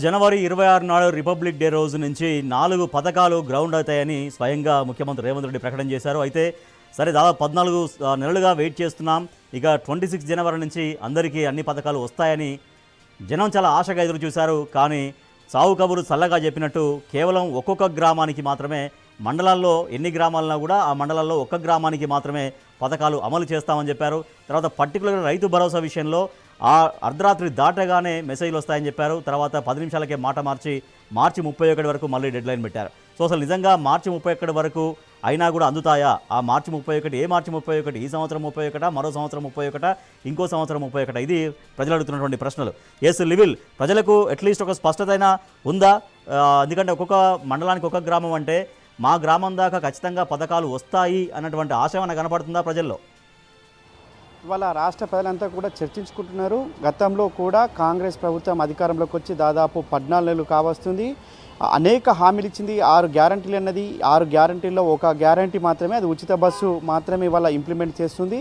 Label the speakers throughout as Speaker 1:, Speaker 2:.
Speaker 1: జనవరి 26 నాడు republic day రోజు నుంచి 4 పథకాలు గ్రౌండ్ అవుతాయని స్వయంగా ముఖ్యమంత్రి రేవంత్ రెడ్డి ప్రకటన చేశారు. అయితే సరే దాదాపు 14 నెలలుగా వెయిట్ చేస్తున్నాం. ఇక 26 జనవరి నుంచి అందరికీ అన్ని పథకాలు వస్తాయని జనం చాలా ఆశగా ఎదురు చూశారు. కానీ సావు కబురు చల్లగా చెప్పినట్టు కేవలం ఒక్కొక్క గ్రామానికి మాత్రమే, మండలాల్లో ఎన్ని గ్రామాలన్నా కూడా ఆ మండలాల్లో ఒక్క గ్రామానికి మాత్రమే పథకాలు అమలు చేస్తామని చెప్పారు. తర్వాత పర్టికులర్గా రైతు భరోసా విషయంలో ఆ అర్ధరాత్రి దాటగానే మెసేజ్లు వస్తాయని చెప్పారు. తర్వాత 10 నిమిషాలకే మాట మార్చి మార్చి 31 వరకు మళ్ళీ డెడ్లైన్ పెట్టారు. సో అసలు నిజంగా మార్చి 31 వరకు అయినా కూడా అందుతాయా? ఆ మార్చి 31 ఏ మార్చి 31? ఈ సంవత్సరం 31, మరో సంవత్సరం 31, ఇంకో సంవత్సరం 31? ఇది ప్రజలు అడుగుతున్నటువంటి ప్రశ్నలు. ఎస్ లివిల్, ప్రజలకు అట్లీస్ట్ ఒక స్పష్టత అయినా ఉందా? ఎందుకంటే ఒక్కొక్క మండలానికి ఒక గ్రామం అంటే మా గ్రామం దాకా ఖచ్చితంగా పథకాలు వస్తాయి అన్నటువంటి ఆశ ఏమైనా కనపడుతుందా ప్రజల్లో?
Speaker 2: ఇవాళ రాష్ట్ర ప్రజలంతా కూడా చర్చించుకుంటున్నారు. గతంలో కూడా కాంగ్రెస్ ప్రభుత్వం అధికారంలోకి వచ్చి దాదాపు 14 నెలలు కావస్తుంది. అనేక హామీలు ఇచ్చింది. 6 గ్యారంటీలు అన్నది. 6 గ్యారంటీల్లో ఒక గ్యారంటీ మాత్రమే, అది ఉచిత బస్సు మాత్రమే ఇవాళ ఇంప్లిమెంట్ చేస్తుంది.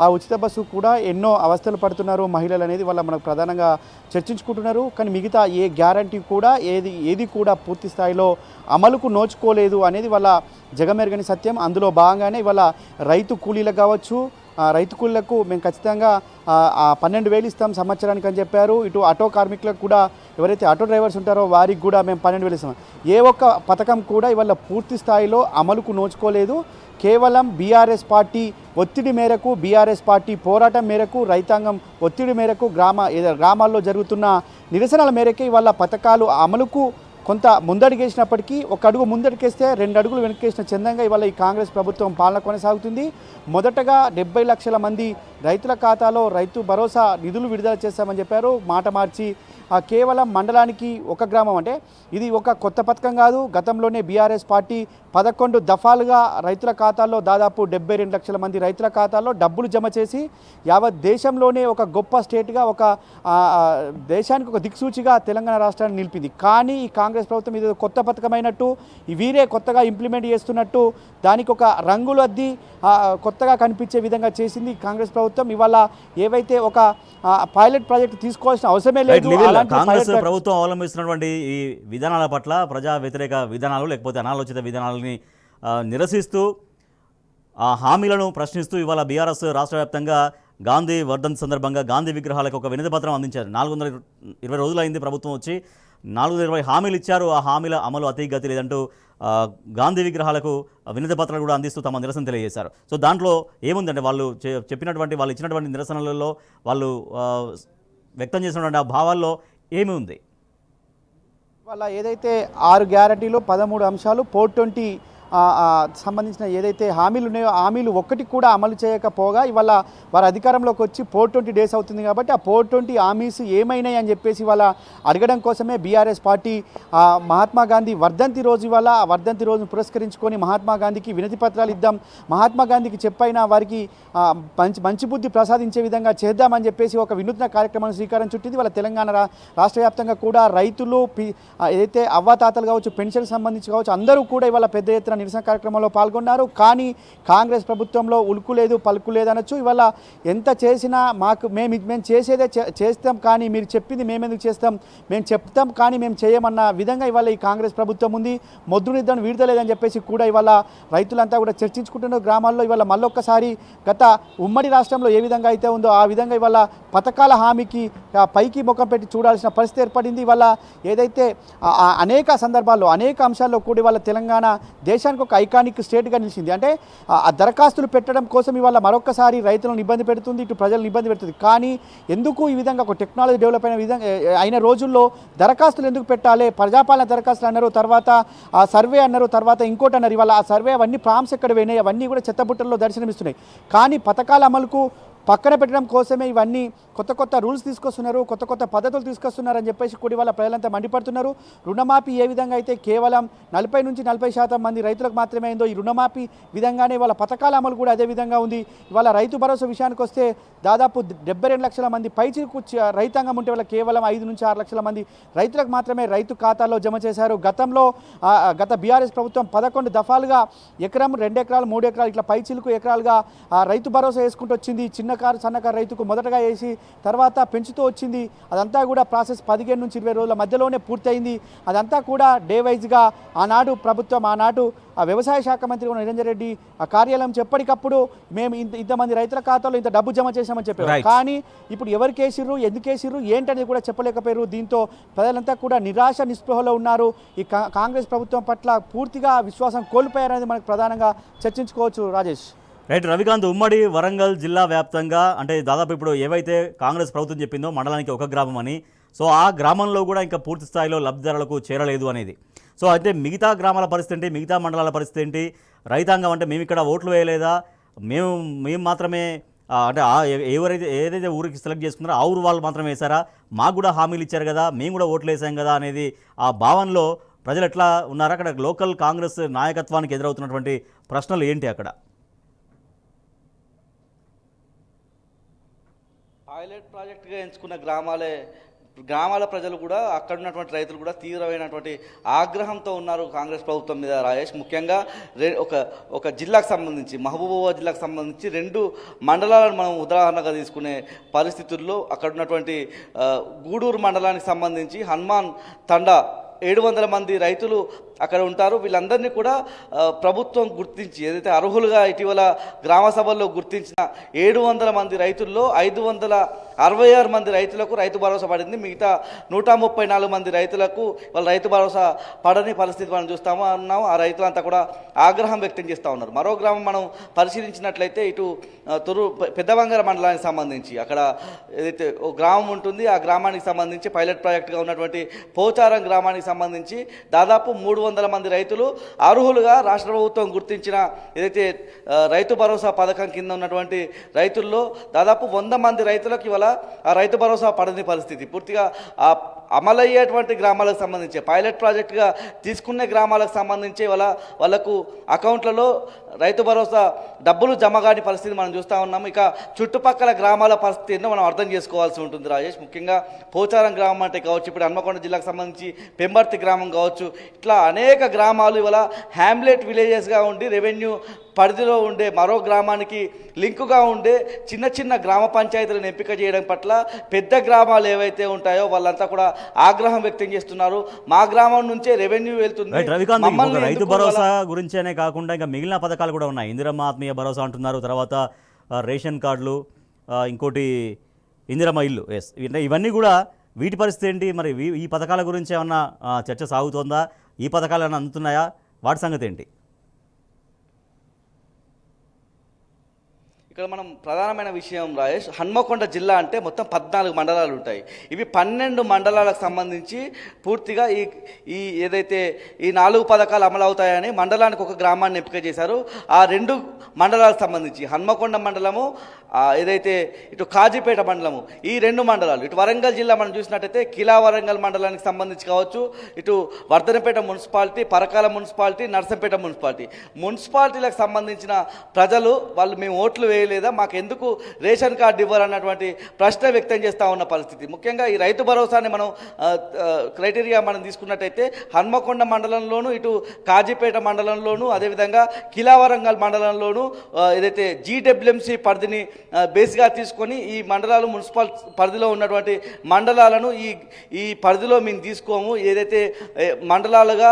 Speaker 2: ఆ ఉచిత బస్సు కూడా ఎన్నో అవస్థలు పడుతున్నారు మహిళలు అనేది వాళ్ళ మనకు ప్రధానంగా చర్చించుకుంటున్నారు. కానీ మిగతా ఏ గ్యారంటీ కూడా ఏది కూడా పూర్తి స్థాయిలో అమలుకు నోచుకోలేదు అనేది వాళ్ళ జగమెరగని సత్యం. అందులో భాగంగానే ఇవాళ రైతు కూలీలకు కావచ్చు, రైతు కూలీలకు మేము ఖచ్చితంగా 12,000 ఇస్తాం సంవత్సరానికి అని చెప్పారు. ఇటు ఆటో కార్మికులకు కూడా, ఎవరైతే ఆటో డ్రైవర్స్ ఉంటారో వారికి కూడా మేము 12,000 ఇస్తాం. ఏ ఒక్క పథకం కూడా ఇవాళ పూర్తి స్థాయిలో అమలుకు నోచుకోలేదు. కేవలం బీఆర్ఎస్ పార్టీ ఒత్తిడి మేరకు, బీఆర్ఎస్ పార్టీ పోరాటం మేరకు, రైతాంగం ఒత్తిడి మేరకు, గ్రామాల్లో జరుగుతున్న నిరసనల మేరకే ఇవాళ పథకాలు అమలుకు కొంత ముందడుగేసినప్పటికీ, ఒక అడుగు ముందడుగేస్తే 2 అడుగులు వెనక్కేసిన చందంగా ఇవాళ ఈ కాంగ్రెస్ ప్రభుత్వం పాలన కొనసాగుతుంది. మొదటగా 70 లక్షల మంది రైతుల ఖాతాలో రైతు భరోసా నిధులు విడుదల చేస్తామని చెప్పారు. మాట మార్చి కేవలం మండలానికి ఒక గ్రామం, అంటే ఇది ఒక కొత్త పథకం కాదు. గతంలోనే బీఆర్ఎస్ పార్టీ 11 దఫాలుగా రైతుల ఖాతాల్లో దాదాపు 72 లక్షల మంది రైతుల ఖాతాల్లో డబ్బులు జమ చేసి యావత్ దేశంలోనే ఒక గొప్ప స్టేట్గా, ఒక దేశానికి ఒక దిక్సూచిగా తెలంగాణ రాష్ట్రాన్ని నిలిపింది. కానీ ఈ కాంగ్రెస్ ప్రభుత్వం ఇది కొత్త పథకమైనట్టు, వీరే కొత్తగా ఇంప్లిమెంట్ చేస్తున్నట్టు, దానికి ఒక రంగులు అద్ది కొత్తగా కనిపించే విధంగా చేసింది కాంగ్రెస్ ప్రభుత్వం. ఇవాళ ఏవైతే ఒక పైలట్ ప్రాజెక్ట్ తీసుకోవాల్సిన అవసరమే లేదు.
Speaker 1: కాంగ్రెస్ ప్రభుత్వం అవలంబిస్తున్నటువంటి ఈ విధానాల పట్ల, ప్రజా వ్యతిరేక విధానాలు లేకపోతే అనాలోచిత విధానాలని నిరసిస్తూ, ఆ హామీలను ప్రశ్నిస్తూ ఇవాళ బీఆర్ఎస్ రాష్ట్ర వ్యాప్తంగా గాంధీ వర్ధంతి సందర్భంగా గాంధీ విగ్రహాలకు ఒక వినతి పత్రం అందించారు. 420 రోజులైంది ప్రభుత్వం వచ్చి, 420 హామీలు ఇచ్చారు. ఆ హామీల అమలు అతిగతి లేదంటూ గాంధీ విగ్రహాలకు వినతి పత్రాలు కూడా అందిస్తూ తమ నిరసన తెలియజేశారు. సో దాంట్లో ఏముందంటే వాళ్ళు వాళ్ళు ఇచ్చినటువంటి నిరసనలలో వాళ్ళు వ్యక్తం చేసినటువంటి ఆ భావాల్లో ఏమి ఉంది?
Speaker 2: వాళ్ళ ఏదైతే 6 గ్యారంటీలు 13 అంశాలు 420 సంబంధించిన ఏదైతే హామీలు ఉన్నాయో హామీలు ఒక్కటి కూడా అమలు చేయకపోగా ఇవాళ వారి అధికారంలోకి వచ్చి 420 డేస్ అవుతుంది. కాబట్టి ఆ 420 హామీస్ ఏమైనాయి అని చెప్పేసి వాళ్ళ అడగడం కోసమే బీఆర్ఎస్ పార్టీ మహాత్మా గాంధీ వర్ధంతి రోజు, ఇవాళ ఆ వర్ధంతి రోజును పురస్కరించుకొని మహాత్మా గాంధీకి వినతి పత్రాలు ఇద్దాం, మహాత్మా గాంధీకి చెప్పైనా వారికి మంచి బుద్ధి ప్రసాదించే విధంగా చేద్దామని చెప్పేసి ఒక వినూత్న కార్యక్రమాన్ని శ్రీకారం చుట్టింది. వాళ్ళ తెలంగాణ రాష్ట్ర వ్యాప్తంగా కూడా రైతులు, ఏదైతే అవ్వాతాతలు కావచ్చు, పెన్షన్ సంబంధించి కావచ్చు, అందరూ కూడా ఇవాళ పెద్ద ఎత్తున నిరసన కార్యక్రమంలో పాల్గొన్నారు. కానీ కాంగ్రెస్ ప్రభుత్వంలో ఉలుకు లేదు పలుకు లేదు అనొచ్చు. ఇవాళ ఎంత చేసినా మేము చేసేదే చేస్తాం, కానీ మీరు చెప్పింది మేమెందుకు చేస్తాం, మేము చెప్తాం కానీ మేము చేయమన్న విధంగా ఇవాళ ఈ కాంగ్రెస్ ప్రభుత్వం ఉంది. మొద్దు నిద్రను వీడలేదని చెప్పేసి కూడా ఇవాళ రైతులంతా కూడా చర్చించుకుంటున్నారు గ్రామాల్లో. ఇవాళ మళ్ళొక్కసారి గత ఉమ్మడి రాష్ట్రంలో ఏ విధంగా అయితే ఉందో ఆ విధంగా ఇవాళ పథకాల హామీకి పైకి ముఖం పెట్టి చూడాల్సిన పరిస్థితి ఏర్పడింది. ఇవాళ ఏదైతే అనేక సందర్భాల్లో అనేక అంశాల్లో కూడా ఇవాళ తెలంగాణ దేశానికి ఒక ఐకానిక్ స్టేట్గా నిలిచింది. అంటే ఆ దరఖాస్తులు పెట్టడం కోసం ఇవాళ మరొకసారి రైతులను ఇబ్బంది పెడుతుంది, ఇటు ప్రజలను ఇబ్బంది పెడుతుంది. కానీ ఎందుకు ఈ విధంగా ఒక టెక్నాలజీ డెవలప్ అయిన రోజుల్లో దరఖాస్తులు ఎందుకు పెట్టాలి? ప్రజాపాలన దరఖాస్తులు అన్నారు, తర్వాత సర్వే అన్నారు, తర్వాత ఇంకోటి అన్నారు. ఇవాళ ఆ సర్వే అవన్నీ ప్రామ్స్ ఎక్కడ పోయినాయి, అవన్నీ కూడా చెత్తబుట్టల్లో దర్శనమిస్తున్నాయి. కానీ పథకాల అమలుకు పక్కన పెట్టడం కోసమే ఇవన్నీ కొత్త రూల్స్ తీసుకొస్తున్నారు, కొత్త పద్ధతులు తీసుకొస్తున్నారని చెప్పేసి కూడా ఇవాళ ప్రజలంతా మండిపడుతున్నారు. రుణమాఫీ ఏ విధంగా అయితే కేవలం 40 నుంచి 40% మంది రైతులకు మాత్రమే అయిందో, ఈ రుణమాఫీ విధంగానే వాళ్ళ పథకాల అమలు కూడా అదే విధంగా ఉంది. ఇవాళ రైతు భరోసా విషయానికి వస్తే దాదాపు 72 లక్షల మంది పైచిలకు రైతాంగం ఉంటే వాళ్ళ కేవలం 5 నుంచి 6 లక్షల మంది రైతులకు మాత్రమే రైతు ఖాతాల్లో జమ చేశారు. గత బీఆర్ఎస్ ప్రభుత్వం 11 దఫాలుగా ఎకరం, 2 ఎకరాలు, 3 ఎకరాలు ఇట్లా పైచిలకు ఎకరాలుగా రైతు భరోసా వేసుకుంటూ వచ్చింది. చిన్న సన్నకారు రైతుకు మొదటగా వేసి తర్వాత పెంచుతూ వచ్చింది. అదంతా కూడా ప్రాసెస్ 15 నుంచి 20 రోజుల మధ్యలోనే పూర్తయింది. అదంతా కూడా డే వైజ్గా ఆనాడు ప్రభుత్వం, ఆనాడు ఆ వ్యవసాయ శాఖ మంత్రి ఉన్న నిరంజన్ రెడ్డి ఆ కార్యాలయం ఎప్పటికప్పుడు మేము ఇంతమంది రైతుల ఖాతాలో ఇంత డబ్బు జమ చేశామని చెప్పారు. కానీ ఇప్పుడు ఎవరికి వేసిర్రు, ఎందుకు వేసిర్రు, ఏంటనేది కూడా చెప్పలేకపోయారు. దీంతో ప్రజలంతా కూడా నిరాశ నిస్పృహలో ఉన్నారు. ఈ కాంగ్రెస్ ప్రభుత్వం పట్ల పూర్తిగా విశ్వాసం కోల్పోయారనేది మనకు ప్రధానంగా చర్చించుకోవచ్చు. రాజేష్.
Speaker 1: రైట్. రవికాంత్, ఉమ్మడి వరంగల్ జిల్లా వ్యాప్తంగా అంటే దాదాపు ఇప్పుడు ఏవైతే కాంగ్రెస్ ప్రభుత్వం చెప్పిందో మండలానికి ఒక గ్రామం అని, సో ఆ గ్రామంలో కూడా ఇంకా పూర్తి స్థాయిలో లబ్ధిదారులకు చేరలేదు అనేది. సో అయితే మిగతా గ్రామాల పరిస్థితి ఏంటి, మిగతా మండలాల పరిస్థితి ఏంటి, రైతాంగం అంటే మేము ఇక్కడ ఓట్లు వేయలేదా, మేము మాత్రమే అంటే ఏదైతే ఊరికి సెలెక్ట్ చేసుకున్నారో ఆ ఊరు వాళ్ళు మాత్రమే వేశారా, మాకు కూడా హామీలు ఇచ్చారు కదా, మేము కూడా ఓట్లు వేసాం కదా అనేది ఆ భావనలో ప్రజలు ఎట్లా ఉన్నారు? అక్కడ లోకల్ కాంగ్రెస్ నాయకత్వానికి ఎదురవుతున్నటువంటి ప్రశ్నలు ఏంటి అక్కడ?
Speaker 3: పైలట్ ప్రాజెక్టుగా ఎంచుకున్న గ్రామాల ప్రజలు కూడా, అక్కడ ఉన్నటువంటి రైతులు కూడా తీవ్రమైనటువంటి ఆగ్రహంతో ఉన్నారు కాంగ్రెస్ ప్రభుత్వం మీద. రాజేష్, ముఖ్యంగా ఒక జిల్లాకు సంబంధించి, మహబూబాబాద్ జిల్లాకు సంబంధించి 2 మండలాలను మనం ఉదాహరణగా తీసుకునే పరిస్థితుల్లో అక్కడ ఉన్నటువంటి గూడూరు మండలానికి సంబంధించి హనుమాన్ తండా 700 మంది రైతులు అక్కడ ఉంటారు. వీళ్ళందరినీ కూడా ప్రభుత్వం గుర్తించి, ఏదైతే అర్హులుగా ఇటీవల గ్రామ సభల్లో గుర్తించిన 700 మంది రైతుల్లో 566 మంది రైతులకు రైతు భరోసా పడింది. మిగతా 134 మంది రైతులకు వాళ్ళ రైతు భరోసా పడని పరిస్థితి మనం ఉన్నాము. ఆ రైతులంతా కూడా ఆగ్రహం వ్యక్తం చేస్తూ ఉన్నారు. మరో గ్రామం మనం పరిశీలించినట్లయితే ఇటు పెద్దవంగర మండలానికి సంబంధించి అక్కడ ఏదైతే ఒక గ్రామం ఉంటుంది, ఆ గ్రామానికి సంబంధించి పైలట్ ప్రాజెక్టుగా ఉన్నటువంటి పోచారం గ్రామానికి సంబంధించి దాదాపు 300 మంది రైతులు అర్హులుగా రాష్ట్ర ప్రభుత్వం గుర్తించిన ఏదైతే రైతు భరోసా పథకం కింద ఉన్నటువంటి రైతుల్లో దాదాపు 100 మంది రైతులకు ఇవాళ ఆ రైతు భరోసా పడని పరిస్థితి. పూర్తిగా అమలయ్యేటువంటి గ్రామాలకు సంబంధించి, పైలట్ ప్రాజెక్టుగా తీసుకునే గ్రామాలకు సంబంధించి వాళ్ళకు అకౌంట్లలో రైతు భరోసా డబ్బులు జమ కాని పరిస్థితి మనం చూస్తూ ఉన్నాము. ఇక చుట్టుపక్కల గ్రామాల పరిస్థితి ఏంటో మనం అర్థం చేసుకోవాల్సి ఉంటుంది రాజేష్. ముఖ్యంగా పోచారం గ్రామం అంటే కావచ్చు, ఇప్పుడు హన్మకొండ జిల్లాకు సంబంధించి పెంబర్తి గ్రామం కావచ్చు, ఇట్లా అనేక గ్రామాలు ఇవాళ హ్యామ్లెట్ విలేజెస్గా ఉండి రెవెన్యూ పరిధిలో ఉండే మరో గ్రామానికి లింకుగా ఉండే చిన్న చిన్న గ్రామ పంచాయతీలను ఎంపిక చేయడం పట్ల పెద్ద గ్రామాలు ఏవైతే ఉంటాయో వాళ్ళంతా కూడా ఆగ్రహం వ్యక్తం చేస్తున్నారు. మా గ్రామం నుంచే రెవెన్యూ వెళ్తుంది.
Speaker 1: రవికాంత్, రైతు భరోసా గురించేనే కాకుండా ఇంకా మిగిలిన పథకాలు కూడా ఉన్నాయి. ఇందిరమ్మ ఆత్మీయ భరోసా అంటున్నారు, తర్వాత రేషన్ కార్డులు, ఇంకోటి ఇందిరమ్మ ఇల్లు. ఇవన్నీ కూడా వీటి పరిస్థితి ఏంటి? మరి ఈ పథకాల గురించి ఏమన్నా చర్చ సాగుతోందా? ఈ పథకాలు ఏమైనా అందుతున్నాయా? వాటి సంగతి ఏంటి?
Speaker 3: ఇక్కడ మనం ప్రధానమైన విషయం రాజేష్, హన్మకొండ జిల్లా అంటే మొత్తం 14 మండలాలు ఉంటాయి. ఇవి 12 మండలాలకు సంబంధించి పూర్తిగా ఈ ఏదైతే ఈ 4 పథకాలు అమలు అవుతాయని మండలానికి ఒక గ్రామాన్ని ఎంపిక చేశారు. ఆ 2 మండలాలకు సంబంధించి హన్మకొండ మండలము, ఏదైతే ఇటు కాజీపేట మండలము, ఈ 2 మండలాలు, ఇటు వరంగల్ జిల్లా మనం చూసినట్టయితే కిలా వరంగల్ మండలానికి సంబంధించి కావచ్చు, ఇటు వర్ధనపేట మున్సిపాలిటీ, పరకాల మున్సిపాలిటీ, నర్సంపేట మున్సిపాలిటీలకు సంబంధించిన ప్రజలు వాళ్ళు మేము ఓట్లు వేయలేదా, మాకు ఎందుకు రేషన్ కార్డు ఇవ్వాలన్నటువంటి ప్రశ్న వ్యక్తం చేస్తూ ఉన్న పరిస్థితి. ముఖ్యంగా ఈ రైతు భరోసాని మనం క్రైటీరియా మనం తీసుకున్నట్టయితే హన్మకొండ మండలంలోను, ఇటు కాజీపేట మండలంలోను, అదేవిధంగా కిలా వరంగల్ మండలంలోను ఏదైతే జీడబ్ల్యూఎంసీ పరిధిని బేస్గా తీసుకొని ఈ మండలాలు మున్సిపల్ పరిధిలో ఉన్నటువంటి మండలాలను ఈ పరిధిలో మేము తీసుకోము. ఏదైతే మండలాలుగా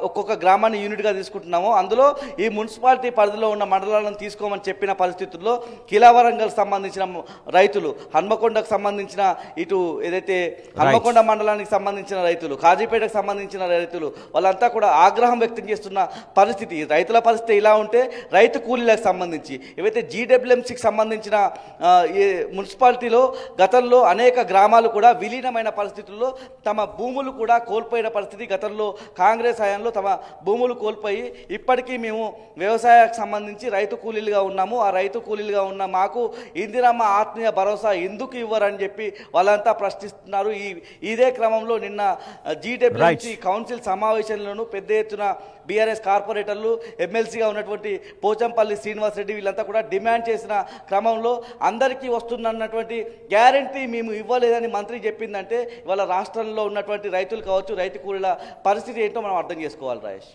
Speaker 3: ఒక్కొక్క గ్రామాన్ని యూనిట్గా తీసుకుంటున్నామో అందులో ఈ మున్సిపాలిటీ పరిధిలో ఉన్న మండలాలను తీసుకోమని చెప్పిన పరిస్థితుల్లో కిలావరంగల్ సంబంధించిన రైతులు, హన్మకొండకు సంబంధించిన ఇటు ఏదైతే హన్మకొండ మండలానికి సంబంధించిన రైతులు, కాజీపేటకు సంబంధించిన రైతులు వాళ్ళంతా కూడా ఆగ్రహం వ్యక్తం చేస్తున్న పరిస్థితి. రైతుల పరిస్థితి ఇలా ఉంటే రైతు కూలీలకు సంబంధించి ఏవైతే జీడబ్ల్యూఎంసీకి సంబంధించిన మున్సిపాలిటీలో గతంలో అనేక గ్రామాలు కూడా విలీనమైన పరిస్థితుల్లో తమ భూములు కూడా కోల్పోయిన పరిస్థితి. గతంలో కాంగ్రెస్ హయాంలో తమ భూములు కోల్పోయి ఇప్పటికీ మేము వ్యవసాయానికి సంబంధించి రైతు కూలీలుగా ఉన్నాము. ఆ రైతు కూలీలుగా ఉన్న మాకు ఇందిరమ్మ ఆత్మీయ భరోసా ఎందుకు ఇవ్వరని చెప్పి వాళ్ళంతా ప్రశ్నిస్తున్నారు. ఇదే క్రమంలో నిన్న జీడబ్ల్యూసీ కౌన్సిల్ సమావేశంలోనూ పెద్ద ఎత్తున బీఆర్ఎస్ కార్పొరేటర్లు, ఎమ్మెల్సీగా ఉన్నటువంటి పోచంపల్లి శ్రీనివాస్ రెడ్డి వీళ్ళంతా కూడా డిమాండ్ చేసిన క్రమంలో అందరికీ వస్తున్నటువంటి గ్యారంటీ మేము ఇవ్వలేదని మంత్రి చెప్పిందంటే ఇవాళ రాష్ట్రంలో ఉన్నటువంటి రైతులు కావచ్చు, రైతు కూలీల పరిస్థితి ఏంటో మనం అర్థం చేసుకోవాలి రాజేష్.